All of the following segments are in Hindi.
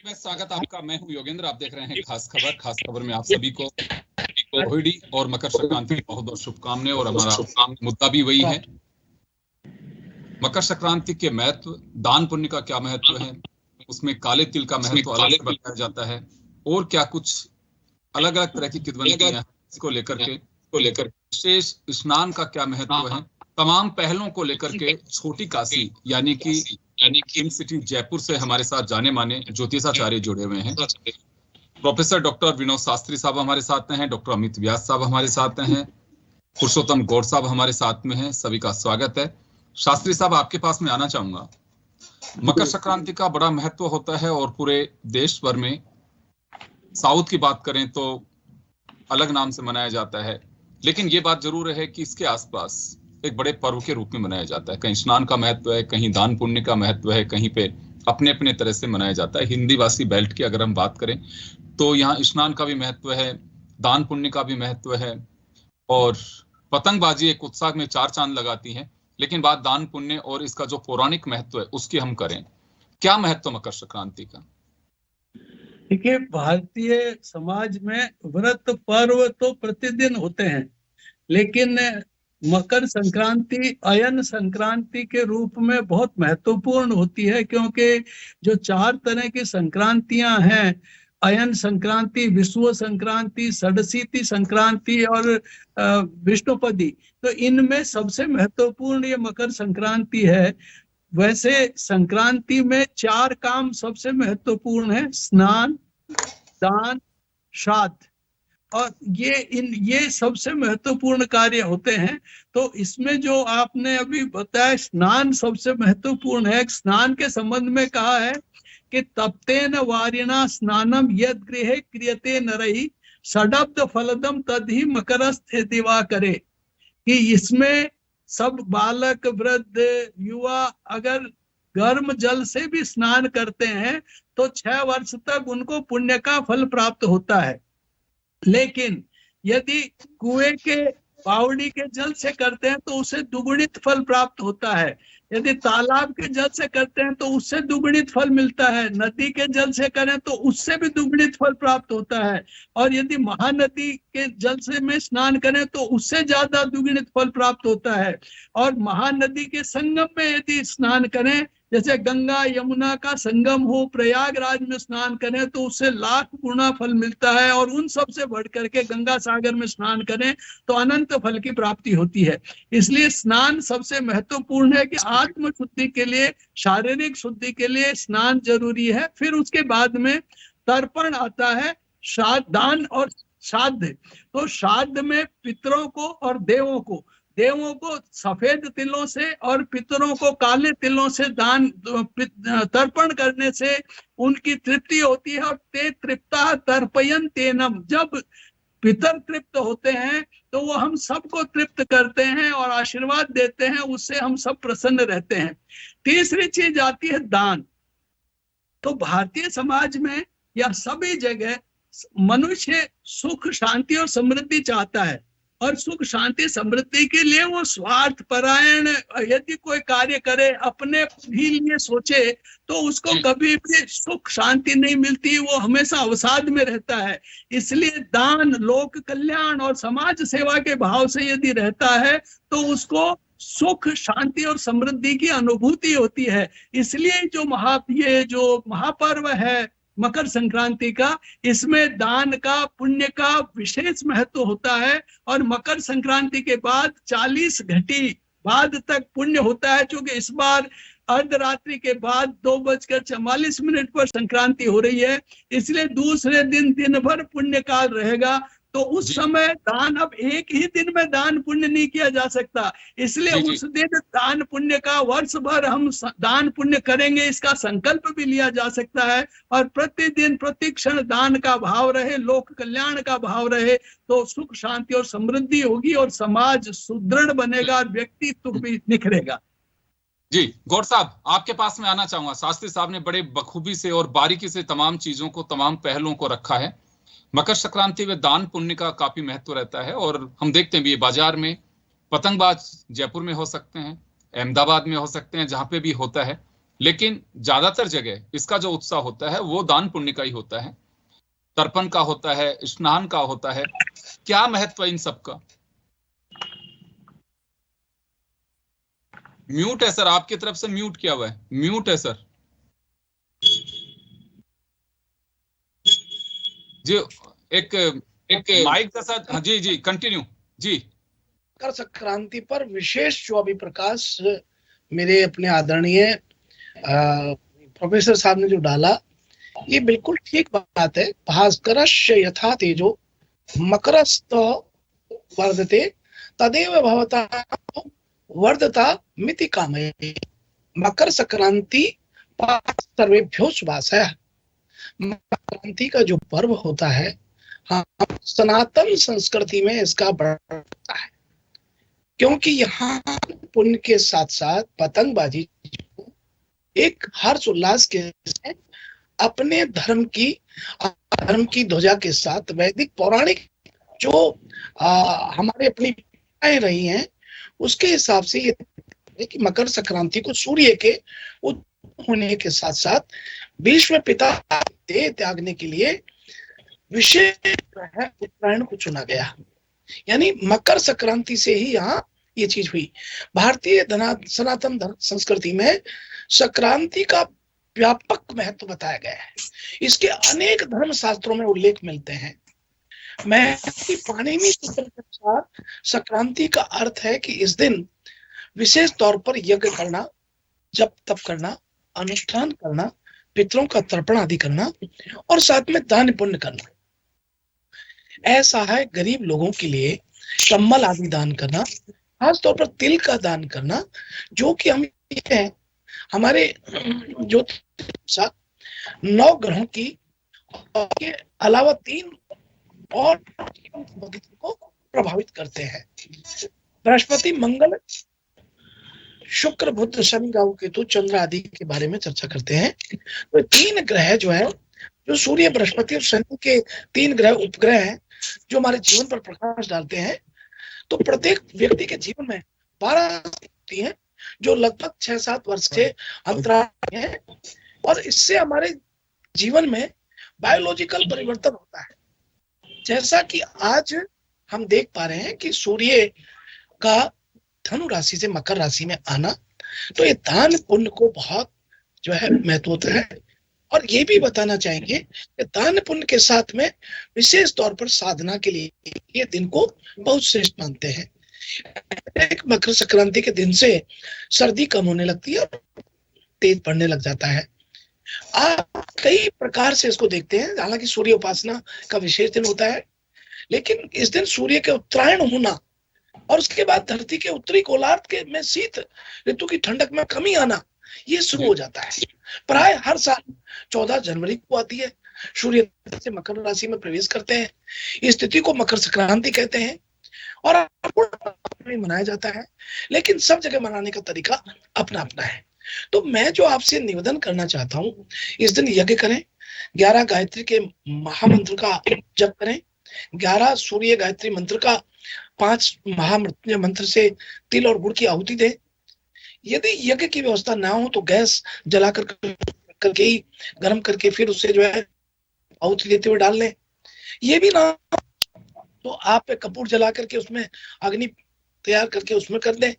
में स्वागत आपका। मैं हूं योगेंद्र। आप देख रहे हैं खास खबर। खास खबर में आप सभी को रोहिणी और मकर संक्रांति की बहुत बहुत शुभकामनाएं। और हमारा मुद्दा भी वही है, मकर संक्रांति के महत्व, दान पुण्य का क्या महत्व है, उसमें काले तिल का महत्व अलग से बताया जाता है, और क्या कुछ अलग अलग तरह की किंवदंतियां हैं इसको लेकर विशेष स्नान का क्या महत्व है, तमाम पहलों को लेकर के छोटी काशी यानी कि किंग सिटी जयपुर से हमारे साथ जाने माने ज्योतिषाचार्य जुड़े हुए हैं। प्रोफेसर डॉक्टर विनोद शास्त्री साहब हमारे साथ हैं, डॉक्टर अमित व्यास साहब हमारे साथ हैं, पुरुषोत्तम गौड़ साहब हमारे साथ में हैं। सभी का स्वागत है। शास्त्री साहब, आपके पास में आना चाहूंगा। मकर संक्रांति का बड़ा महत्व होता है और पूरे देश भर में, साउथ की बात करें तो अलग नाम से मनाया जाता है, लेकिन ये बात जरूर है कि इसके आसपास एक बड़े पर्व के रूप में मनाया जाता है। कहीं स्नान का महत्व है, कहीं दान पुण्य का महत्व है, कहीं पे अपने अपने तरह से मनाया जाता है। हिंदी भाषी बेल्ट की अगर हम बात करें तो यहाँ स्नान का भी महत्व है, दान पुण्य का भी महत्व है, और पतंगबाजी एक उत्साह में चार चांद लगाती है। लेकिन बात दान पुण्य और इसका जो पौराणिक महत्व है उसकी हम करें, क्या महत्व मकर संक्रांति का? देखिए, भारतीय समाज में व्रत पर्व तो प्रतिदिन होते हैं, लेकिन मकर संक्रांति अयन संक्रांति के रूप में बहुत महत्वपूर्ण होती है, क्योंकि जो चार तरह की संक्रांतियां हैं, अयन संक्रांति, विषुव संक्रांति, षडशीति संक्रांति और विष्णुपदी, तो इनमें सबसे महत्वपूर्ण ये मकर संक्रांति है। वैसे संक्रांति में चार काम सबसे महत्वपूर्ण है: स्नान, दान, श्राद्ध, और ये सबसे महत्वपूर्ण कार्य होते हैं। तो इसमें जो आपने अभी बताया, स्नान सबसे महत्वपूर्ण है। स्नान के संबंध में कहा है कि तप्तेन वारिणा स्नानम यद गृहे क्रियते नरहि षडब्द फलदम तदहि मकरस्थे दिवाकरे, कि इसमें सब बालक, वृद्ध, युवा अगर गर्म जल से भी स्नान करते हैं तो 6 वर्ष तक उनको पुण्य का फल प्राप्त होता है। लेकिन यदि कुएं के बावड़ी के जल से करते हैं तो उसे दुगुणित फल प्राप्त होता है। यदि तालाब के जल से करते हैं तो उससे दुगुणित फल मिलता है। नदी के जल से करें तो उससे भी दुगुणित फल प्राप्त होता है। और यदि महानदी के जल से में स्नान करें तो उससे ज्यादा दुगुणित फल प्राप्त होता है। और महानदी के संगम में यदि स्नान करें, जैसे गंगा यमुना का संगम हो, प्रयागराज में स्नान करें तो उससे लाख गुना फल मिलता है। और उन सब से बढ़ करके गंगा सागर में स्नान करें तो अनंत फल की प्राप्ति होती है। इसलिए स्नान सबसे महत्वपूर्ण है कि आत्म शुद्धि के लिए, शारीरिक शुद्धि के लिए स्नान जरूरी है। फिर उसके बाद में तर्पण आता है, श्राद्ध, दान और श्राद्ध। तो श्राद्ध में पितरों को और देवों को सफेद तिलों से और पितरों को काले तिलों से दान तर्पण करने से उनकी तृप्ति होती है। और ते तृप्ता तर्पयन तेनम, जब पितर तृप्त होते हैं तो वो हम सबको तृप्त करते हैं और आशीर्वाद देते हैं, उससे हम सब प्रसन्न रहते हैं। तीसरी चीज आती है दान। तो भारतीय समाज में या सभी जगह मनुष्य सुख, शांति और समृद्धि चाहता है, और सुख, शांति, समृद्धि के लिए वो स्वार्थ परायण यदि कोई कार्य करे, अपने ही लिए सोचे, तो उसको कभी भी सुख शांति नहीं मिलती, वो हमेशा अवसाद में रहता है। इसलिए दान, लोक कल्याण और समाज सेवा के भाव से यदि रहता है तो उसको सुख, शांति और समृद्धि की अनुभूति होती है। इसलिए जो महापर्व है मकर संक्रांति का, इसमें दान का, पुण्य का विशेष महत्व होता है। और मकर संक्रांति के बाद 40 घटी बाद तक पुण्य होता है, क्योंकि इस बार अर्धरात्रि के बाद 2:44 पर संक्रांति हो रही है। इसलिए दूसरे दिन भर पुण्य काल रहेगा। तो उस समय दान, अब एक ही दिन में दान पुण्य नहीं किया जा सकता, इसलिए उस दिन दान पुण्य का वर्ष भर हम दान पुण्य करेंगे, इसका संकल्प भी लिया जा सकता है। और प्रतिदिन प्रतिक्षण दान का भाव रहे, लोक कल्याण का भाव रहे, तो सुख, शांति और समृद्धि होगी और समाज सुदृढ़ बनेगा और व्यक्तित्व भी निखरेगा। जी गौड़ साहब, आपके पास में आना चाहूंगा। शास्त्री साहब ने बड़े बखूबी से और बारीकी से तमाम चीजों को, तमाम पहलुओं को रखा है। मकर संक्रांति में दान पुण्य का काफी महत्व रहता है, और हम देखते हैं भी बाजार में पतंगबाज जयपुर में हो सकते हैं, अहमदाबाद में हो सकते हैं, जहां पे भी होता है, लेकिन ज्यादातर जगह इसका जो उत्साह होता है वो दान पुण्य का ही होता है, तर्पण का होता है, स्नान का होता है। क्या महत्व इन सब का? म्यूट है सर, आपकी तरफ से म्यूट किया हुआ है, म्यूट है सर जी। एक माइक का साथ, हाँ जी जी कंटिन्यू जी। मकर संक्रांति पर विशेष जो अभी प्रकाश मेरे अपने आदरणीय प्रोफेसर साहब ने जो डाला, ये बिल्कुल ठीक बात है। भास्करस्य यथा तेजो मकरस्त वर्धते तदेव भवता वर्धता मिति कामये। मकर संक्रांति सर्वेभ्यो शुभाशयः। मकर संक्रांति का जो पर्व होता है, हाँ, सनातन संस्कृति में इसका बढ़ता है, क्योंकि यहाँ पुण्य के साथ साथ पतंगबाजी एक हर्ष उल्लास के अपने धर्म की ध्वजा के साथ वैदिक पौराणिक जो हमारे अपनी रही हैं उसके हिसाब से ये कि मकर संक्रांति को सूर्य के होने के साथ साथ विश्व पिता देह त्यागने के लिए विशेष उत्तरायण को चुना गया। यानी मकर संक्रांति से ही यहाँ ये चीज हुई। भारतीय सनातन धर्म संस्कृति में संक्रांति का व्यापक महत्व बताया गया है। इसके अनेक धर्म शास्त्रों में उल्लेख मिलते हैं। महर्षि पाणिनि सूत्र के अनुसार संक्रांति का अर्थ है कि इस दिन विशेष तौर पर यज्ञ करना, जप तप करना, अनुष्ठान करना, पितरों का तर्पण आदि करना और साथ में दान पुण्य करना। ऐसा है गरीब लोगों के लिए कंबल आदि दान करना, खास तौर पर तिल का दान करना, जो कि हम हमारे जो 9 ग्रहों की के अलावा 3 और को प्रभावित करते हैं। बृहस्पति, मंगल, शुक्र, बुध, शनि, राहु, केतु, चंद्र आदि के बारे में चर्चा करते हैं। तो 3 ग्रह जो है, जो सूर्य, बृहस्पति और शनि के 3 ग्रह उपग्रह हैं, जो हमारे जीवन पर प्रकाश डालते हैं। तो प्रत्येक व्यक्ति के जीवन में 12 होती हैं, जो लगभग 6-7 वर्ष के अंतराल हैं, और इससे हमारे जीवन में बायोलॉजिकल परिवर्तन होता है। जैसा कि आज हम देख पा रहे हैं कि सूर्य का धनु राशि से मकर राशि में आना, तो ये दान पुण्य को बहुत जो है महत्व होता है। और ये भी बताना चाहेंगे कि दान पुण्य के साथ में विशेष तौर पर साधना के लिए ये दिन को बहुत श्रेष्ठ मानते हैं। एक मकर संक्रांति के दिन से सर्दी कम होने लगती है और तेज पड़ने लग जाता है। आप कई प्रकार से इसको देखते हैं। हालांकि सूर्य उपासना का विशेष दिन होता है, लेकिन इस दिन सूर्य के उत्तरायण होना और उसके बाद धरती के उत्तरी गोलार्ध के में शीत ऋतु की ठंडक में कमी आना, ये शुरू हो जाता है। प्राय हर साल 14 जनवरी को आती है। सूर्य से मकर राशि में प्रवेश करते हैं। इस तिथि को मकर संक्रांति कहते हैं और मनाया जाता है, लेकिन सब जगह मनाने का तरीका अपना अपना है। तो मैं जो आपसे निवेदन करना चाहता हूँ, इस दिन यज्ञ करें, 11 गायत्री के महामंत्र का जप करें, 11 सूर्य गायत्री मंत्र का 5 महामृत्युंजय मंत्र से तिल और गुड़ की आहुति दें। यदि यज्ञ की व्यवस्था ना हो तो गैस जला करके ही गर्म करके फिर उससे जो है आहुति देते हुए डाल लें। ये भी ना तो आप कपूर जला करके उसमें अग्नि तैयार करके उसमें कर दें,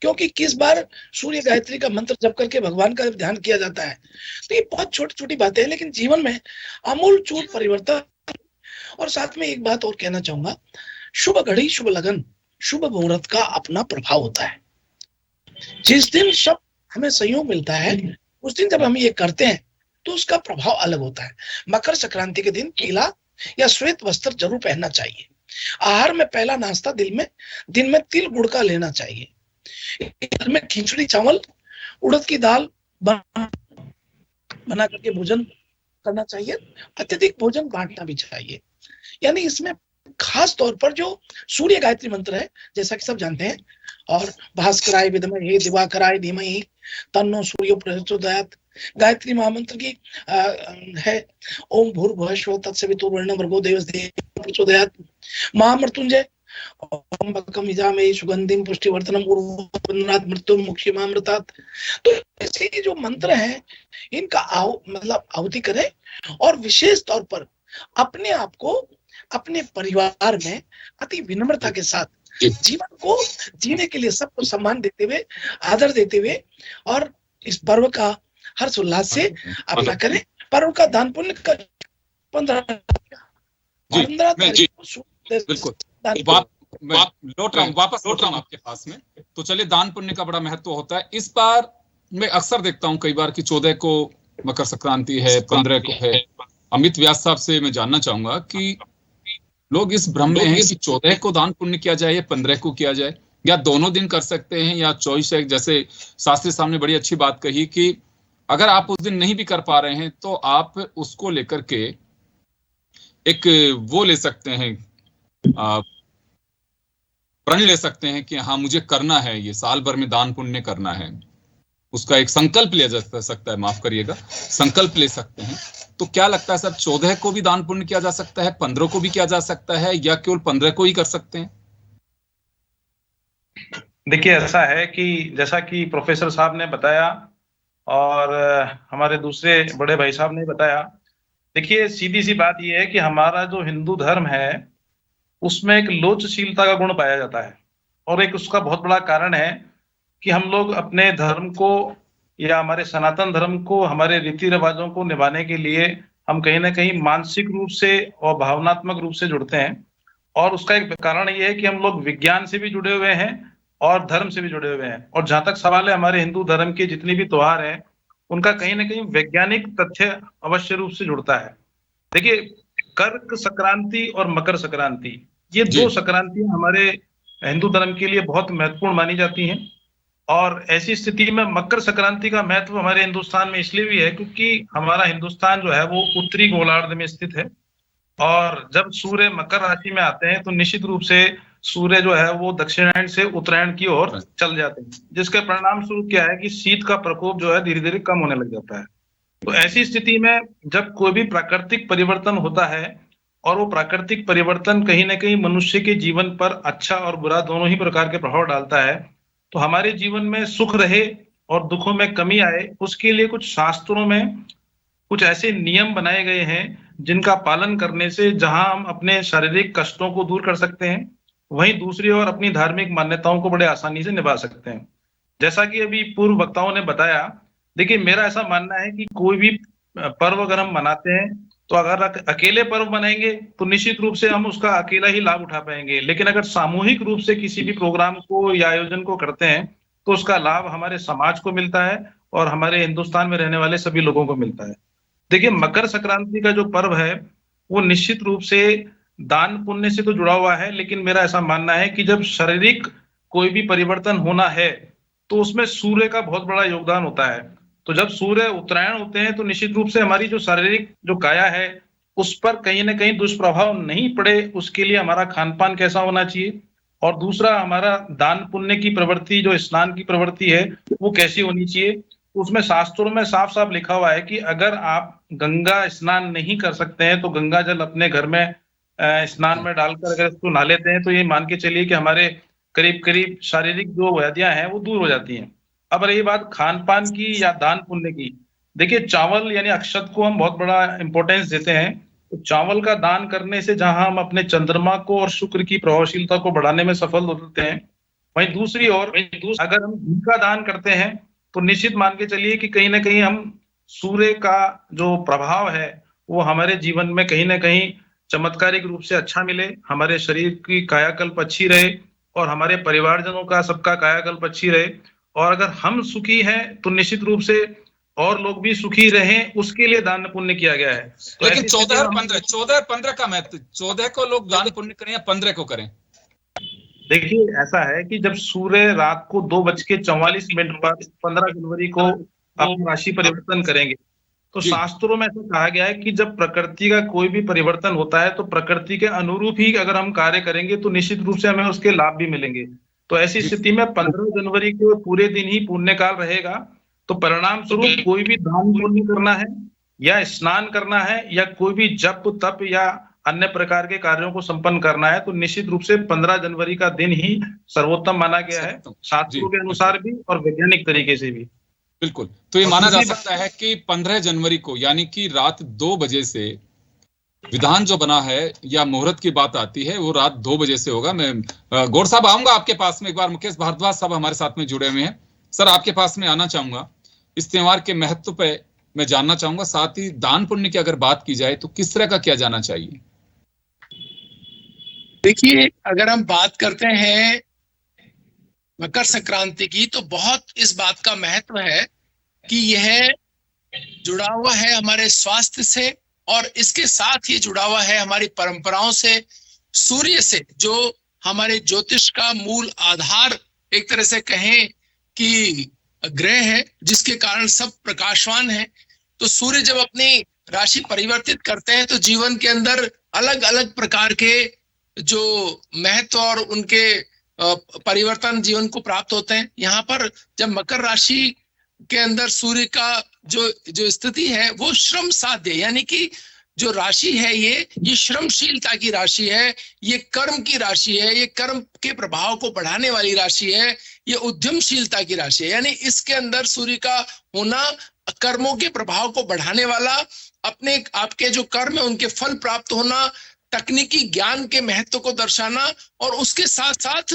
क्योंकि किस बार सूर्य गायत्री का मंत्र जप करके भगवान का ध्यान किया जाता है। तो ये बहुत छोटी छोटी बातें हैं, लेकिन जीवन में आमूल चूल परिवर्तन। और साथ में एक बात और कहना चाहूंगा, शुभ घड़ी, शुभ लगन, शुभ मुहूर्त का अपना प्रभाव होता है। जिस दिन सब हमें सहयोग मिलता है, उस दिन जब हम ये करते हैं तो उसका प्रभाव अलग होता है। मकर संक्रांति के दिन पीला या श्वेत वस्त्र जरूर पहनना चाहिए। आहार में पहला नाश्ता दिन में तिल गुड़ का लेना चाहिए। घर में खिचड़ी चावल, उड़द की दाल बना करके भोजन करना चाहिए। अत्यधिक भोजन बांटना भी चाहिए। यानी इसमें खास तौर पर जो सूर्य गायत्री मंत्र है, जैसा कि सब जानते हैं, और भास्कराय विद्महे दिवाकराय धीमहि तन्नो सूर्यो प्रचोदयात्, गायत्री महामंत्र की है ओम भूर्भुवः स्वः तत्सवितुर्वरेण्यं भर्गो देवस्य धीमहि प्रचोदयात्। महामृत्युंजय ओम बकम इजामे सुगंधिम पुष्टिवर्धनम उर्वनात् मृत्युम मुक्षिमामृतात्। तो ऐसे जो मंत्र हैं इनका मतलब आहुति करें, और विशेष तौर पर अपने आप को अपने परिवार में अति विनम्रता के साथ जीवन को जीने के लिए सबको सम्मान देते हुए, आदर देते हुए, और इस पर्व का हर्ष उल्लास से अपना करें। पर्व का दान पुण्य का 15 तारीख को बिल्कुल लौट रहा हूँ आपके पास में। तो चलिए, दान पुण्य का बड़ा महत्व होता है। इस बार मैं अक्सर देखता हूँ कई बार कि 14 को मकर संक्रांति है, 15 को है। अमित व्यास साहब से मैं जानना चाहूंगा कि लोग इस भ्रम में हैं कि 14 को दान पुण्य किया जाए या 15 को किया जाए, या दोनों दिन कर सकते हैं, या चॉइस है। जैसे शास्त्री साहब ने बड़ी अच्छी बात कही कि अगर आप उस दिन नहीं भी कर पा रहे हैं तो आप उसको लेकर के एक वो ले सकते हैं, प्रण ले सकते हैं कि हाँ मुझे करना है, ये साल भर में दान पुण्य करना है। उसका एक संकल्प लिया जा सकता है, माफ करिएगा, संकल्प ले सकते हैं। तो क्या लगता है सर, 14 को भी दान पुण्य किया जा सकता है, 15 को भी किया जा सकता है, या केवल 15 को ही कर सकते हैं? देखिए, ऐसा है कि जैसा कि प्रोफेसर साहब ने बताया और हमारे दूसरे बड़े भाई साहब ने बताया, देखिए सीधी सी बात यह है कि हमारा जो हिंदू धर्म है उसमें एक लोचशीलता का गुण पाया जाता है, और एक उसका बहुत बड़ा कारण है कि हम लोग अपने धर्म को या हमारे सनातन धर्म को, हमारे रीति रिवाजों को निभाने के लिए हम कहीं ना कहीं मानसिक रूप से और भावनात्मक रूप से जुड़ते हैं। और उसका एक कारण ये है कि हम लोग विज्ञान से भी जुड़े हुए हैं और धर्म से भी जुड़े हुए हैं। और जहां तक सवाल है हमारे हिंदू धर्म के जितने भी त्योहार हैं उनका कहीं ना कहीं वैज्ञानिक तथ्य अवश्य रूप से जुड़ता है। देखिए, कर्क संक्रांति और मकर संक्रांति, ये दो संक्रांतियां हमारे हिंदू धर्म के लिए बहुत महत्वपूर्ण मानी जाती हैं। और ऐसी स्थिति में मकर संक्रांति का महत्व हमारे हिंदुस्तान में इसलिए भी है क्योंकि हमारा हिंदुस्तान जो है वो उत्तरी गोलार्ध में स्थित है, और जब सूर्य मकर राशि में आते हैं तो निश्चित रूप से सूर्य जो है वो दक्षिणायन से उत्तरायण की ओर चल जाते हैं, जिसके परिणाम स्वरूप क्या है कि शीत का प्रकोप जो है धीरे धीरे कम होने लग जाता है। तो ऐसी स्थिति में जब कोई भी प्राकृतिक परिवर्तन होता है और वो प्राकृतिक परिवर्तन कहीं ना कहीं मनुष्य के जीवन पर अच्छा और बुरा दोनों ही प्रकार के प्रभाव डालता है, तो हमारे जीवन में सुख रहे और दुखों में कमी आए, उसके लिए कुछ शास्त्रों में कुछ ऐसे नियम बनाए गए हैं जिनका पालन करने से जहां हम अपने शारीरिक कष्टों को दूर कर सकते हैं, वहीं दूसरी ओर अपनी धार्मिक मान्यताओं को बड़े आसानी से निभा सकते हैं। जैसा कि अभी पूर्व वक्ताओं ने बताया, देखिए मेरा ऐसा मानना है कि कोई भी पर्व अगर हम मनाते हैं तो अगर अकेले पर्व मनाएंगे तो निश्चित रूप से हम उसका अकेला ही लाभ उठा पाएंगे, लेकिन अगर सामूहिक रूप से किसी भी प्रोग्राम को या आयोजन को करते हैं तो उसका लाभ हमारे समाज को मिलता है और हमारे हिंदुस्तान में रहने वाले सभी लोगों को मिलता है। देखिए, मकर संक्रांति का जो पर्व है वो निश्चित रूप से दान पुण्य से तो जुड़ा हुआ है, लेकिन मेरा ऐसा मानना है कि जब शारीरिक कोई भी परिवर्तन होना है तो उसमें सूर्य का बहुत बड़ा योगदान होता है। तो जब सूर्य उत्तरायण होते हैं तो निश्चित रूप से हमारी जो शारीरिक जो काया है उस पर कहीं ना कहीं दुष्प्रभाव नहीं पड़े, उसके लिए हमारा खान पान कैसा होना चाहिए, और दूसरा हमारा दान पुण्य की प्रवृत्ति, जो स्नान की प्रवृत्ति है वो कैसी होनी चाहिए। उसमें शास्त्रों में साफ साफ लिखा हुआ है कि अगर आप गंगा स्नान नहीं कर सकते हैं तो गंगा जल अपने घर में स्नान में डालकर अगर इसको नहा लेते हैं तो ये मान के चलिए कि हमारे करीब करीब शारीरिक जो व्याधियां हैं वो दूर हो जाती हैं। अब रही बात खान पान की या दान पुण्य की, देखिए चावल यानी अक्षत को हम बहुत बड़ा इंपॉर्टेंस देते हैं। तो चावल का दान करने से जहां हम अपने चंद्रमा को और शुक्र की प्रभावशीलता को बढ़ाने में सफल होते हैं, वहीं दूसरी ओर अगर हम घी का दान करते हैं तो निश्चित मान के चलिए कि कहीं ना कहीं हम सूर्य का जो प्रभाव है वो हमारे जीवन में कहीं ना कहीं चमत्कारिक रूप से अच्छा मिले, हमारे शरीर की कायाकल्प अच्छी रहे और हमारे परिवारजनों का सबका कायाकल्प अच्छी रहे। और अगर हम सुखी हैं तो निश्चित रूप से और लोग भी सुखी रहें, उसके लिए दान पुण्य किया गया है। तो लेकिन 14 और 15 का महत्व, 14 को लोग दान पुण्य करें या 15 को करें? देखिए, ऐसा है कि जब सूर्य रात को 2:44 पर 15 जनवरी को अपनी राशि परिवर्तन करेंगे तो शास्त्रों में ऐसा कहा गया है कि जब प्रकृति का कोई भी परिवर्तन होता है तो प्रकृति के अनुरूप ही अगर हम कार्य करेंगे तो निश्चित रूप से हमें उसके लाभ भी मिलेंगे। तो ऐसी स्थिति में 15 जनवरी के पूरे दिन ही पुण्यकाल रहेगा, तो परिणाम स्वरूप कोई भी दान पुण्य करना है या स्नान करना है या कोई भी जप तप या अन्य प्रकार के कार्यों को संपन्न करना है तो निश्चित रूप से 15 जनवरी का दिन ही सर्वोत्तम माना गया है, शास्त्रों के अनुसार भी और वैज्ञानिक तरीके से भी। बिल्कुल, तो ये माना जा सकता है कि 15 जनवरी को यानी कि रात 2 बजे से विधान जो बना है या मुहूर्त की बात आती है वो रात 2 बजे से होगा। मैं गौर साहब आऊंगा आपके पास में एक बार। मुकेश भारद्वाज साहब हमारे साथ में जुड़े हुए हैं। सर आपके पास में आना चाहूंगा, इस त्योहार के महत्व पे मैं जानना चाहूंगा, साथ ही दान पुण्य की अगर बात की जाए तो किस तरह का किया जाना चाहिए? देखिए, अगर हम बात करते हैं मकर संक्रांति की तो बहुत इस बात का महत्व है कि यह जुड़ा हुआ है हमारे स्वास्थ्य से और इसके साथ ही जुड़ा हुआ है हमारी परंपराओं से, सूर्य से, जो हमारे ज्योतिष का मूल आधार एक तरह से कहें कि ग्रह है, जिसके कारण सब प्रकाशवान है। तो सूर्य जब अपनी राशि परिवर्तित करते हैं तो जीवन के अंदर अलग अलग प्रकार के जो महत्व और उनके परिवर्तन जीवन को प्राप्त होते हैं। यहाँ पर जब मकर राशि के अंदर सूर्य का जो स्थिति है वो श्रम साध्य, यानी कि जो राशि है ये श्रमशीलता की राशि है, ये कर्म की राशि है, ये कर्म के प्रभाव को बढ़ाने वाली राशि है, ये उद्यमशीलता की राशि है। यानी इसके अंदर सूर्य का होना कर्मों के प्रभाव को बढ़ाने वाला, अपने आपके जो कर्म है उनके फल प्राप्त होना, तकनीकी ज्ञान के महत्व को दर्शाना, और उसके साथ साथ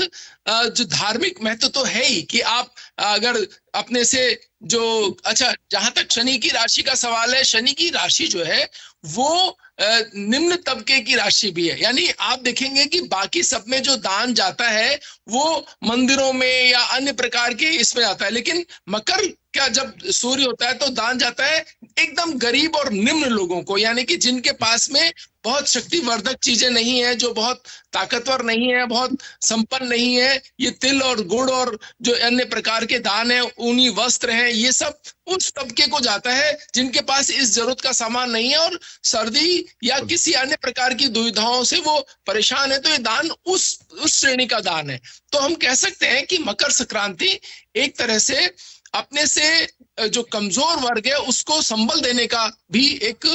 जो धार्मिक महत्व तो है ही कि आप अगर अपने से जो अच्छा, जहां तक शनि की राशि का सवाल है, शनि की राशि जो है वो निम्न तबके की राशि भी है। यानी आप देखेंगे कि बाकी सब में जो दान जाता है वो मंदिरों में या अन्य प्रकार के इसमें आता है, लेकिन मकर क्या जब सूर्य होता है तो दान जाता है एकदम गरीब और निम्न लोगों को, यानी कि जिनके पास में बहुत शक्तिवर्धक चीजें नहीं है, जो बहुत ताकतवर नहीं है, बहुत संपन्न नहीं है। ये तिल और गुड़ और जो अन्य प्रकार के दान है, ऊनी वस्त्र हैं, ये सब उस तबके को जाता है जिनके पास इस जरूरत का सामान नहीं है और सर्दी या किसी अन्य प्रकार की दुविधाओं से वो परेशान है। तो ये दान उस श्रेणी का दान है। तो हम कह सकते हैं कि मकर संक्रांति एक तरह से अपने से जो कमजोर वर्ग है उसको संबल देने का भी एक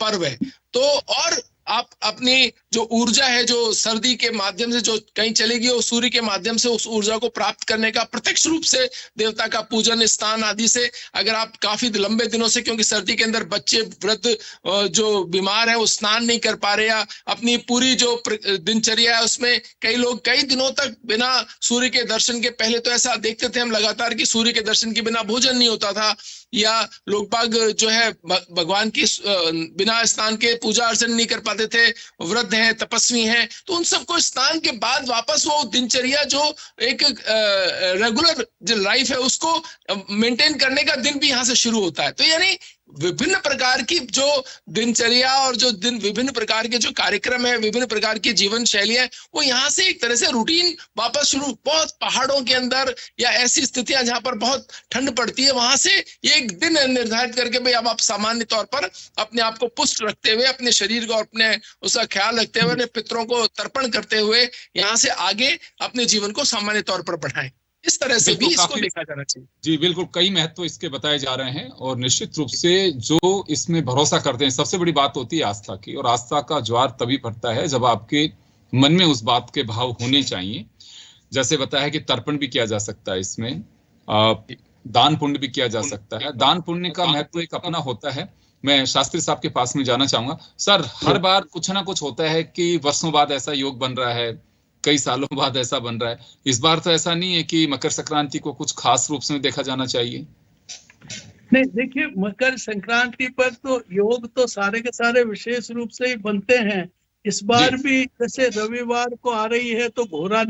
पर्व है। तो और आप अपनी जो ऊर्जा है जो सर्दी के माध्यम से जो कहीं चलेगी, वो सूर्य के माध्यम से उस ऊर्जा को प्राप्त करने का प्रत्यक्ष रूप से देवता का पूजन, स्नान आदि से, अगर आप काफी लंबे दिनों से, क्योंकि सर्दी के अंदर बच्चे, वृद्ध जो बीमार है वो स्नान नहीं कर पा रहे, या अपनी पूरी जो दिनचर्या है उसमें कई लोग कई दिनों तक बिना सूर्य के दर्शन के, पहले तो ऐसा देखते थे हम लगातार कि सूर्य के दर्शन के बिना भोजन नहीं होता था, या लोग बाग जो है भगवान की बिना स्नान के पूजा अर्चन नहीं कर पाते थे, वृद्ध हैं, तपस्वी हैं, तो उन सबको स्नान के बाद वापस वो दिनचर्या जो एक रेगुलर जो लाइफ है उसको मेंटेन करने का दिन भी यहाँ से शुरू होता है। तो यानी विभिन्न प्रकार की जो दिनचर्या और जो विभिन्न प्रकार के जो कार्यक्रम है, विभिन्न प्रकार की जीवन शैलियां, वो यहाँ से एक तरह से रूटीन वापस शुरू। बहुत पहाड़ों के अंदर या ऐसी स्थितियां जहां पर बहुत ठंड पड़ती है, वहां से ये एक दिन निर्धारित करके भाई अब आप सामान्य तौर पर अपने आप को पुष्ट रखते हुए, अपने शरीर को अपने उसका ख्याल रखते हुए, अपने पितरों को तर्पण करते हुए यहाँ से आगे अपने जीवन को सामान्य तौर पर बढ़ाएं। इस तरह से भी इसको देखा जाना चाहिए। जी बिल्कुल, कई महत्व इसके बताए जा रहे हैं और निश्चित रूप से जो इसमें भरोसा करते हैं, सबसे बड़ी बात होती है आस्था की, और आस्था का ज्वार तभी पड़ता है जब आपके मन में उस बात के भाव होने चाहिए। जैसे बताया कि तर्पण भी किया जा सकता है, इसमें दान पुण्य भी किया जा सकता है। दान पुण्य का महत्व एक अपना होता है। मैं शास्त्री साहब के पास में जाना चाहूंगा। सर, हर बार कुछ ना कुछ होता है कि वर्षों बाद ऐसा योग बन रहा है, कई सालों बाद ऐसा बन रहा है। इस बार तो ऐसा नहीं है कि मकर संक्रांति को कुछ खास रूप से देखा जाना चाहिए? नहीं, देखिए, मकर संक्रांति पर तो योग तो सारे के सारे विशेष रूप से ही बनते हैं। इस बार भी जैसे रविवार को आ रही है तो घोड़ा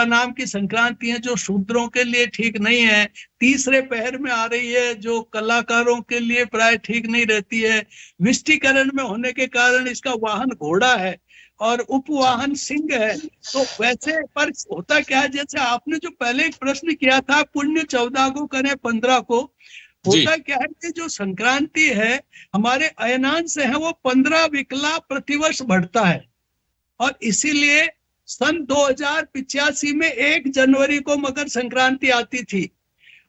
नाम की संक्रांति है जो शूद्रों के लिए ठीक नहीं है। तीसरे पहर में आ रही है जो कलाकारों के लिए प्राय ठीक नहीं रहती है। विष्टिकरण में होने के कारण इसका वाहन घोड़ा है और उपवाहन सिंह है। तो वैसे पर होता क्या है, जैसे आपने जो पहले एक प्रश्न किया था, पुण्य 14 को करें 15 को, होता क्या है कि जो संक्रांति है हमारे अयनांश है वो 15 विकला प्रतिवर्ष बढ़ता है, और इसीलिए सन 2085 में 1 जनवरी को मकर संक्रांति आती थी,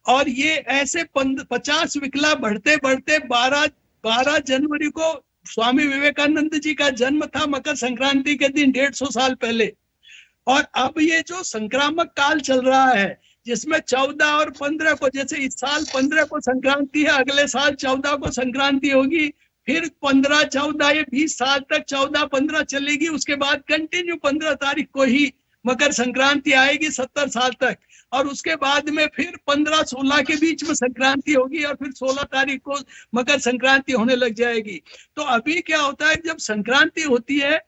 और ये ऐसे 50 विकला बढ़ते बढ़ते 12 जनवरी को स्वामी विवेकानंद जी का जन्म था मकर संक्रांति के दिन 150 साल पहले। और अब ये जो संक्रामक काल चल रहा है जिसमें 14 और 15 को, जैसे इस साल 15 को संक्रांति है, अगले साल 14 को संक्रांति होगी, फिर 15, 14, ये 20 साल तक 14, 15 चलेगी, उसके बाद कंटिन्यू 15 तारीख को ही मकर संक्रांति आएगी 70 साल तक, और उसके बाद में फिर 15, 16 के बीच में संक्रांति होगी और फिर 16 तारीख को मकर संक्रांति होने लग जाएगी। तो अभी क्या होता है, जब संक्रांति होती है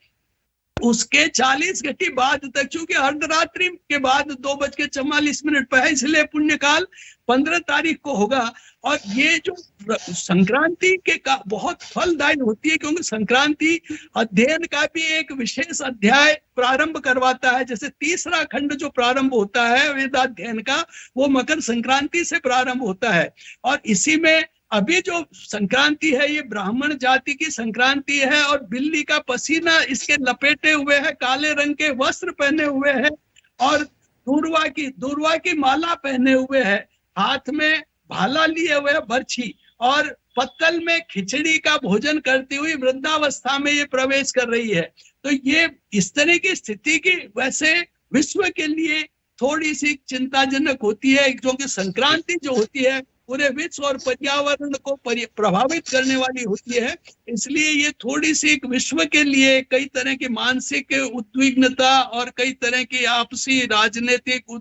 उसके 40 घंटे बाद तक, चूंकि अर्धरात्रि के बाद 2:44 पर है, इसलिए पुण्यकाल 15 तारीख को होगा। और ये जो संक्रांति के का बहुत फलदायी होती है, क्योंकि संक्रांति अध्ययन का भी एक विशेष अध्याय प्रारंभ करवाता है। जैसे तीसरा खंड जो प्रारंभ होता है वेदाध्ययन का, वो मकर संक्रांति से प्रारंभ होता है। और इसी में अभी जो संक्रांति है ये ब्राह्मण जाति की संक्रांति है, और बिल्ली का पसीना इसके लपेटे हुए है, काले रंग के वस्त्र पहने हुए है, और दूर्वा की माला पहने हुए है, हाथ में भाला लिए हुए है बर्छी, और पत्तल में खिचड़ी का भोजन करती हुई वृद्धावस्था में ये प्रवेश कर रही है। तो ये इस तरह की स्थिति की वैसे विश्व के लिए थोड़ी सी चिंताजनक होती है, क्योंकि संक्रांति जो होती है पूरे विश्व और पर्यावरण को प्रभावित करने वाली होती है। इसलिए ये थोड़ी सी विश्व के लिए कई तरह की मानसिक उद्विग्नता और कई तरह की आपसी राजनीतिक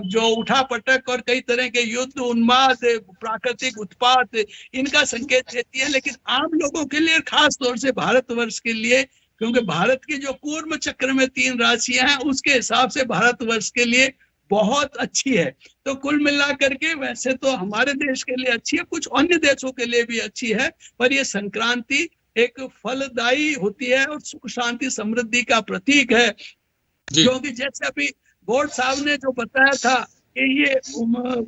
जो उठापटक और कई तरह के युद्ध, उन्माद, प्राकृतिक उत्पात, इनका संकेत देती है। लेकिन आम लोगों के लिए, खास तौर से भारतवर्ष के लिए, क्योंकि भारत की जो कूर्म चक्र में 3 राशियां हैं, उसके हिसाब से भारतवर्ष के लिए बहुत अच्छी है। तो कुल मिलाकर के वैसे तो हमारे देश के लिए अच्छी है, कुछ अन्य देशों के लिए भी अच्छी है, पर ये संक्रांति एक फलदायी होती है और सुख शांति समृद्धि का प्रतीक है। क्योंकि जैसे अभी बोर्ड साहब ने जो बताया था कि ये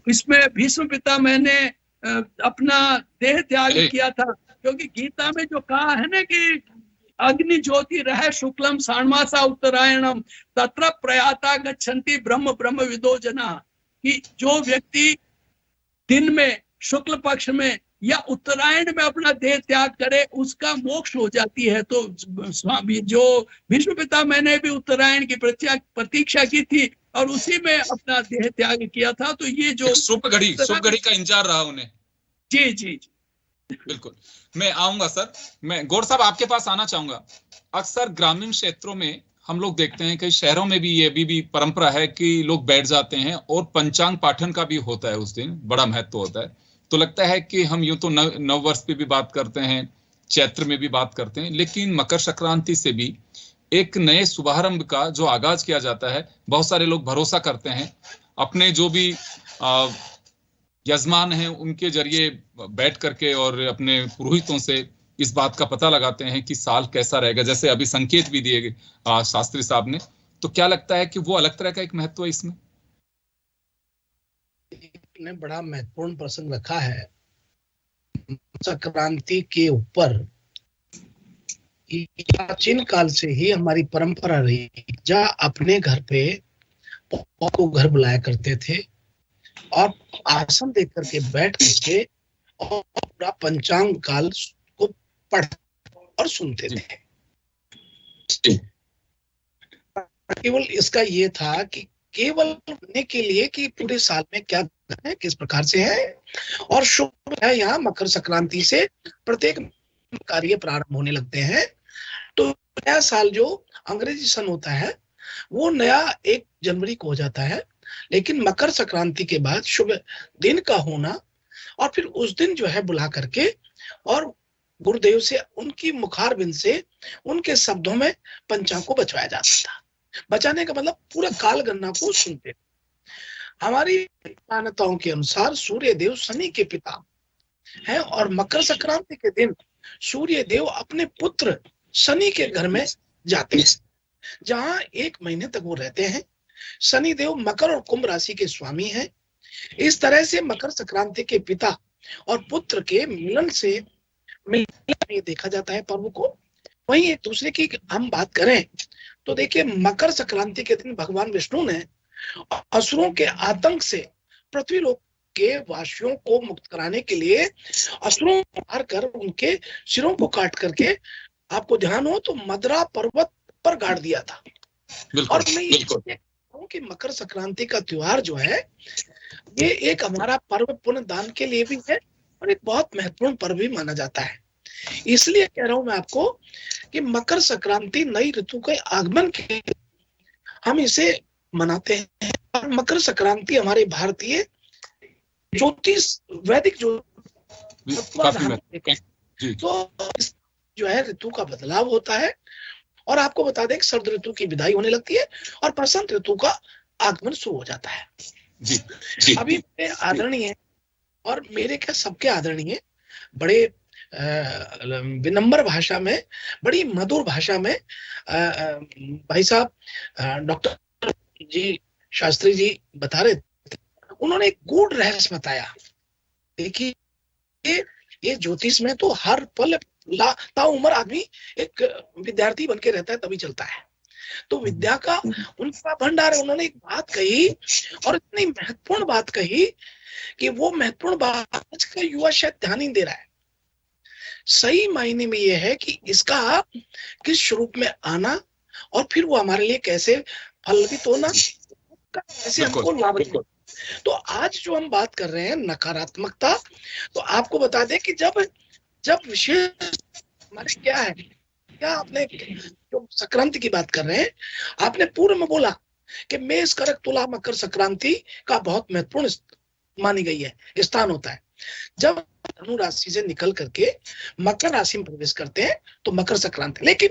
इसमें भीष्म पितामह ने अपना देह त्याग किया था, क्योंकि गीता में जो कहा है ना कि अग्नि ज्योति रह शुक्लम षाण्मासा उत्तरायणम तत्र प्रयाता गच्छन्ति ब्रह्म ब्रह्म विदो जना, कि जो व्यक्ति दिन में शुक्ल पक्ष में या उत्तरायण में अपना देह त्याग करे उसका मोक्ष हो जाती है। तो जो भीष्म पितामह ने भी उत्तरायण की प्रतीक्षा की थी और उसी में अपना देह त्याग किया था। तो ये जो शुभ घड़ी का इंतजार रहा उन्हें। जी जी जी बिल्कुल, मैं आऊंगा सर। मैं गौर साहब आपके पास आना चाहूंगा। अक्सर ग्रामीण क्षेत्रों में हम लोग देखते हैं, कई शहरों में भी ये अभी भी परंपरा है कि लोग बैठ जाते हैं और पंचांग पाठन का भी होता है, उस दिन बड़ा महत्व होता है। तो लगता है कि हम यूं तो नव वर्ष पे भी बात करते हैं, चैत्र में भी बात करते हैं, लेकिन मकर संक्रांति से भी एक नए शुभारंभ का जो आगाज किया जाता है, बहुत सारे लोग भरोसा करते हैं अपने जो भी यजमान हैं उनके जरिए बैठ करके और अपने पुरोहितों से इस बात का पता लगाते हैं कि साल कैसा रहेगा। जैसे अभी संकेत भी दिए शास्त्री साहब ने, तो क्या लगता है कि वो अलग तरह का एक महत्व है इसमें? ने बड़ा महत्वपूर्ण प्रसंग रखा है संक्रांति के ऊपर। प्राचीन काल से ही हमारी परंपरा रही, जहाँ अपने घर पे को घर बुलाया करते थे और आसन देख करके बैठ करके और पूरा पंचांग काल को पढ़ और सुनते थे। केवल इसका ये था कि केवल सुनने के लिए कि पूरे साल में क्या है, किस प्रकार से है, और शुभ है। यहाँ मकर संक्रांति से प्रत्येक कार्य प्रारंभ होने लगते हैं। तो नया साल जो अंग्रेजी सन होता है वो नया 1 जनवरी को हो जाता है, लेकिन मकर संक्रांति के बाद शुभ दिन का होना और फिर उस दिन जो है बुला करके और गुरुदेव से उनकी मुखारबिंद से उनके शब्दों में पंचांग को बचवाया जाता था। बचाने का मतलब पूरा काल गणना को सुनते। हमारी मान्यताओं के अनुसार सूर्य देव शनि के पिता है और मकर संक्रांति के दिन सूर्य देव अपने पुत्र शनि के घर में जाते हैं, जहां 1 महीने तक वो रहते हैं। शनि देव मकर और कुंभ राशि के स्वामी हैं। इस तरह से मकर संक्रांति के पिता और पुत्र के मिलन से देखा जाता है पर्व को। वहीं एक दूसरे की हम बात करें तो देखिए, मकर संक्रांति के दिन भगवान विष्णु ने असुरों के आतंक से पृथ्वी लोक के वासियों को मुक्त कराने के लिए असुरों को मार कर उनके सिरों को काट करके, आपको ध्यान हो तो मदरा पर्वत पर गाड़ दिया था। और मैं ये कहूं कि मकर संक्रांति का त्योहार जो है ये एक हमारा पर्व पुण्य दान के लिए भी है और एक बहुत महत्वपूर्ण पर्व भी माना जाता है। इसलिए कह रहा हूं मैं आपको कि मकर संक्रांति नई ऋतु के आगमन के हम इसे मनाते हैं। और मकर संक्रांति हमारे भारतीय ज्योतिष वैदिक तो जो है ऋतु का बदलाव होता है। और आपको बता दें कि शरद ऋतु की विदाई होने लगती है और बसंत ऋतु का आगमन शुरू हो जाता है। जी। अभी मेरे आदरणीय और मेरे क्या सबके आदरणीय बड़े विनम्र भाषा में, बड़ी मधुर भाषा में भाई साहब डॉक्टर जी शास्त्री जी बता रहे थे। उन्होंने एक गूढ़ रहस्य बताया। देखिए ये ज्योतिष में तो हर पल ताउम्र आदमी एक विद्यार्थी बन के रहता है तभी चलता है। तो विद्या का उनका भंडार है। उन्होंने एक बात कही और इतनी महत्वपूर्ण बात कही कि वो महत्वपूर्ण बात आज का युवा शायद ध्यान नहीं दे रहा है। सही मायने में ये है कि इसका किस स्वरूप में आना और फिर वो हमारे लिए कैसे फलवित होना, कैसे हमको लाभ। तो आज जो हम बात कर रहे हैं नकारात्मकता, तो आपको बता दें कि जब विशेष हमारे क्या है, क्या आपने जो संक्रांति की बात कर रहे हैं, आपने पूर्व में बोला कि मेष करक तुला मकर संक्रांति का बहुत महत्वपूर्ण मानी गई है, स्थान होता है। जब धनु राशि से निकल करके मकर राशि में प्रवेश करते हैं तो मकर संक्रांति, लेकिन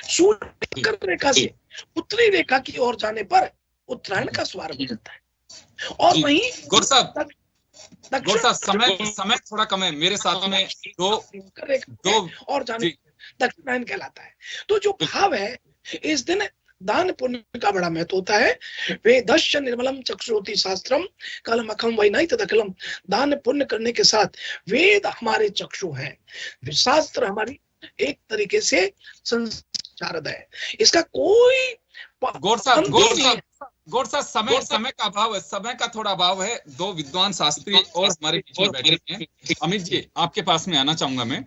सूर्य मकर रेखा से उत्तरी रेखा की ओर जाने पर उत्तरायण का शुभारंभ हो जाता है। और वहीं गौर साहब समय थोड़ा कम है मेरे साथ में, दो और जाने दक्षिणायन कहलाता है। तो जो भाव है इस दिन दान पुण्य का बड़ा महत्व होता है। वे दश निर्मलम चक्षुरोति शास्त्रम कलमखम वैनैत दखलम। दान पुण्य करने के साथ वेद हमारे चक्षु हैं, शास्त्र हमारी एक तरीके से संचारद है। इसका कोई गौर साहब समय का अभाव है, समय का थोड़ा अभाव है। दो विद्वान शास्त्री और हमारे पीछे बैठे हैं। अमित जी आपके पास में आना चाहूंगा मैं।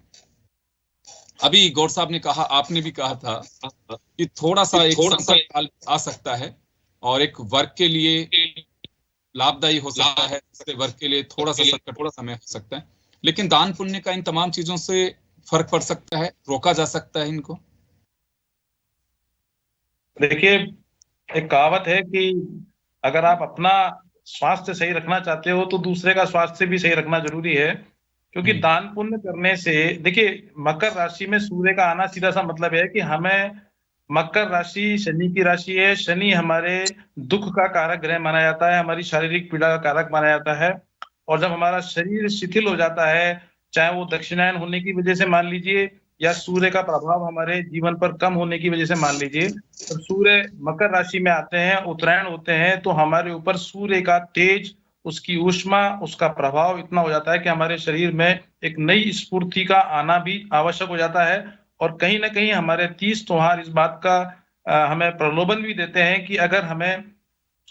अभी गौर साहब ने कहा, आपने भी कहा था कि थोड़ा सा एक संकट काल आ सकता है और एक वर्ग के लिए लाभदायी हो सकता है, दूसरे वर्ग के लिए थोड़ा सा संकट थोड़ा समय हो सकता है। लेकिन दान पुण्य का इन तमाम चीजों से फर्क पड़ सकता है, रोका जा सकता है इनको। देखिए एक कहावत है कि अगर आप अपना स्वास्थ्य सही रखना चाहते हो तो दूसरे का स्वास्थ्य भी सही रखना जरूरी है। क्योंकि दान पुण्य करने से, देखिए मकर राशि में सूर्य का आना सीधा सा मतलब है कि हमें, मकर राशि शनि की राशि है। शनि हमारे दुख का कारक ग्रह माना जाता है, हमारी शारीरिक पीड़ा का कारक माना जाता है। और जब हमारा शरीर शिथिल हो जाता है, चाहे वो दक्षिणायन होने की वजह से मान लीजिए या सूर्य का प्रभाव हमारे जीवन पर कम होने की वजह से मान लीजिए, जब सूर्य मकर राशि में आते हैं, उत्तरायण होते हैं, तो हमारे ऊपर सूर्य का तेज, उसकी ऊष्मा, उसका प्रभाव इतना हो जाता है कि हमारे शरीर में एक नई स्फूर्ति का आना भी आवश्यक हो जाता है। और कहीं ना कहीं हमारे 30 त्योहार इस बात का हमें प्रलोभन भी देते हैं कि अगर हमें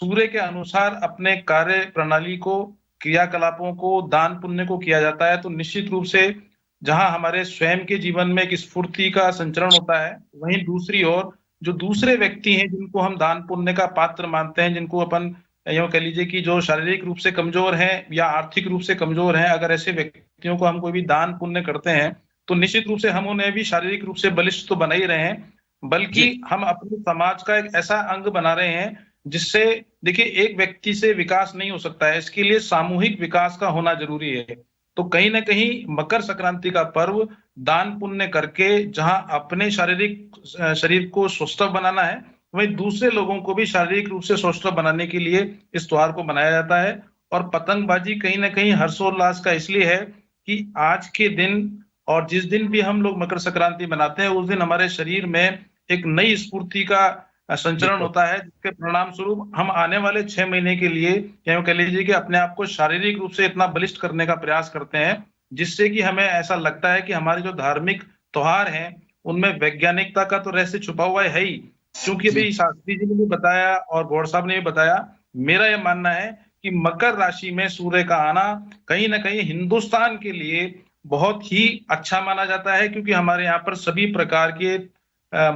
सूर्य के अनुसार अपने कार्य प्रणाली को, क्रियाकलापों को, दान पुण्य को किया जाता है, तो निश्चित रूप से जहां हमारे स्वयं के जीवन में एक स्फूर्ति का संचरण होता है, वहीं दूसरी ओर जो दूसरे व्यक्ति हैं जिनको हम दान पुण्य का पात्र मानते हैं, जिनको अपन यूं कह लीजिए कि जो शारीरिक रूप से कमजोर हैं या आर्थिक रूप से कमजोर हैं, अगर ऐसे व्यक्तियों को हम कोई भी दान पुण्य करते हैं तो निश्चित रूप से हम उन्हें भी शारीरिक रूप से बलिष्ठ तो बना ही रहे हैं, बल्कि हम अपने समाज का एक ऐसा अंग बना रहे हैं जिससे, देखिए एक व्यक्ति से विकास नहीं हो सकता है, इसके लिए सामूहिक विकास का होना जरूरी है। तो कहीं ना कहीं मकर संक्रांति का पर्व दान पुण्य करके जहां अपने शरीर को स्वस्थ बनाना है, वहीं दूसरे लोगों को भी शारीरिक रूप से स्वस्थ बनाने के लिए इस त्योहार को मनाया जाता है। और पतंगबाजी कहीं ना कहीं हर्षोल्लास का इसलिए है कि आज के दिन और जिस दिन भी हम लोग मकर संक्रांति मनाते हैं, उस दिन हमारे शरीर में एक नई स्फूर्ति का संचरण होता है, जिसके परिणाम स्वरूप हम आने वाले 6 महीने के लिए या कह लीजिए कि अपने आप को शारीरिक रूप से इतना बलिष्ठ करने का प्रयास करते हैं, जिससे कि हमें ऐसा लगता है कि हमारे जो धार्मिक त्योहार हैं उनमें वैज्ञानिकता का तो रहस्य छुपा हुआ है ही। क्योंकि अभी शास्त्री जी ने भी बताया और गौड़ साहब ने भी बताया, मेरा यह मानना है कि मकर राशि में सूर्य का आना कहीं ना कहीं हिंदुस्तान के लिए बहुत ही अच्छा माना जाता है, क्योंकि हमारे यहाँ पर सभी प्रकार के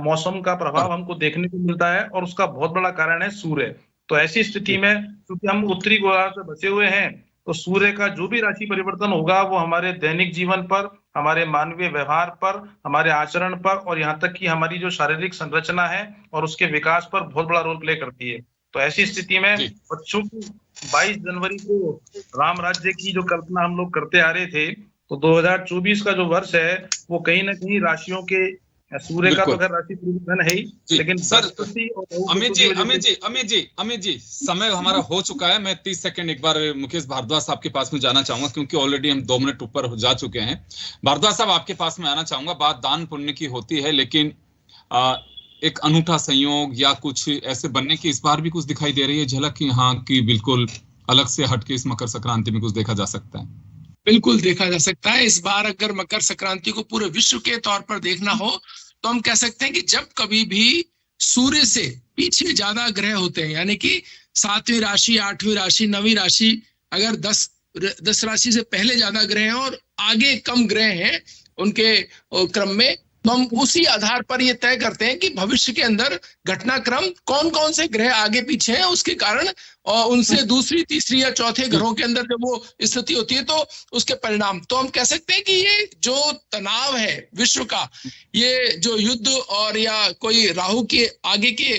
मौसम का प्रभाव हमको देखने को मिलता है और उसका बहुत बड़ा कारण है सूर्य। तो ऐसी स्थिति में क्योंकि हम उत्तरी गोलार्ध से बचे हुए हैं, तो सूर्य का जो भी राशि परिवर्तन होगा वो हमारे दैनिक जीवन पर, हमारे मानवीय व्यवहार पर, हमारे आचरण पर और यहाँ तक कि हमारी जो शारीरिक संरचना है और उसके विकास पर बहुत बड़ा रोल प्ले करती है। तो ऐसी स्थिति में बच्चों की 22 जनवरी को राम राज्य की जो कल्पना हम लोग करते आ रहे थे, तो 2024 का जो वर्ष है वो कहीं ना कहीं राशियों के सूर्य का तो अगर राशि परिवर्तन है ही, लेकिन सर अमित जी समय हमारा हो चुका है। मैं 30 सेकंड एक बार मुकेश भारद्वाज साहब के पास में जाना चाहूंगा, क्योंकि ऑलरेडी हम 2 मिनट ऊपर जा चुके हैं। भारद्वाज साहब आपके पास में आना चाहूंगा। बात दान पुण्य की होती है, लेकिन एक अनूठा संयोग या कुछ ऐसे बनने की इस बार भी कुछ दिखाई दे रही है झलक की, हाँ कि बिल्कुल अलग से हटके इस मकर संक्रांति में कुछ देखा जा सकता है? बिल्कुल देखा जा सकता है। इस बार अगर मकर संक्रांति को पूरे विश्व के तौर पर देखना हो तो हम कह सकते हैं कि जब कभी भी सूर्य से पीछे ज्यादा ग्रह होते हैं, यानी कि 7वीं राशि, 8वीं राशि, 9वीं राशि, अगर 10 राशि से पहले ज्यादा ग्रह हैं और आगे कम ग्रह हैं उनके क्रम में, तो हम उसी आधार पर ये तय करते हैं कि भविष्य के अंदर घटनाक्रम कौन कौन से ग्रह आगे पीछे हैं, उसके कारण और उनसे दूसरी, तीसरी या चौथे ग्रहों के अंदर जब वो स्थिति होती है तो उसके परिणाम। तो हम कह सकते हैं कि ये जो तनाव है विश्व का, ये जो युद्ध और या कोई राहु के आगे के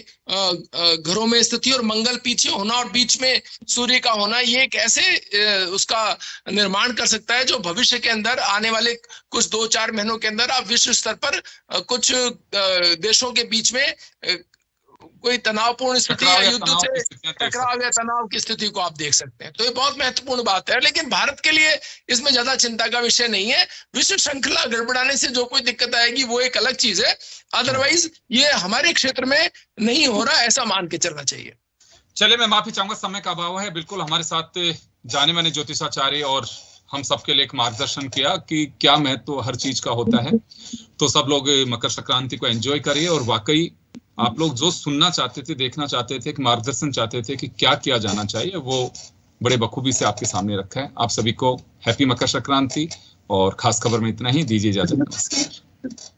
घरों में स्थिति और मंगल पीछे होना और बीच में सूर्य का होना, ये एक ऐसे उसका निर्माण कर सकता है जो भविष्य के अंदर आने वाले कुछ 2-4 महीनों के अंदर आप विश्व स्तर पर कुछ देशों के बीच में कोई तनावपूर्ण स्थिति या युद्ध से टकराव या तनाव की स्थिति को आप देख सकते हैं। तो ये बहुत महत्वपूर्ण बात है, लेकिन भारत के लिए इसमें ज्यादा चिंता का विषय नहीं है। विश्व श्रृंखला गड़बड़ाने से जो कोई दिक्कत आएगी वो एक अलग चीज है, अदरवाइज ये हमारे क्षेत्र में नहीं हो रहा, ऐसा मान के चलना चाहिए। चलिए, मैं माफी चाहूंगा, समय का अभाव है। बिल्कुल हमारे साथ जाने माने ज्योतिषाचार्य और हम सबके लिए एक मार्गदर्शन किया कि क्या महत्व हर चीज का होता है। तो सब लोग मकर संक्रांति को एंजॉय करिए, और वाकई आप लोग जो सुनना चाहते थे, देखना चाहते थे, एक मार्गदर्शन चाहते थे कि क्या किया जाना चाहिए, वो बड़े बखूबी से आपके सामने रखा है। आप सभी को हैप्पी मकर संक्रांति, और खास खबर में इतना ही। दीजिए इजाजत। नमस्कार।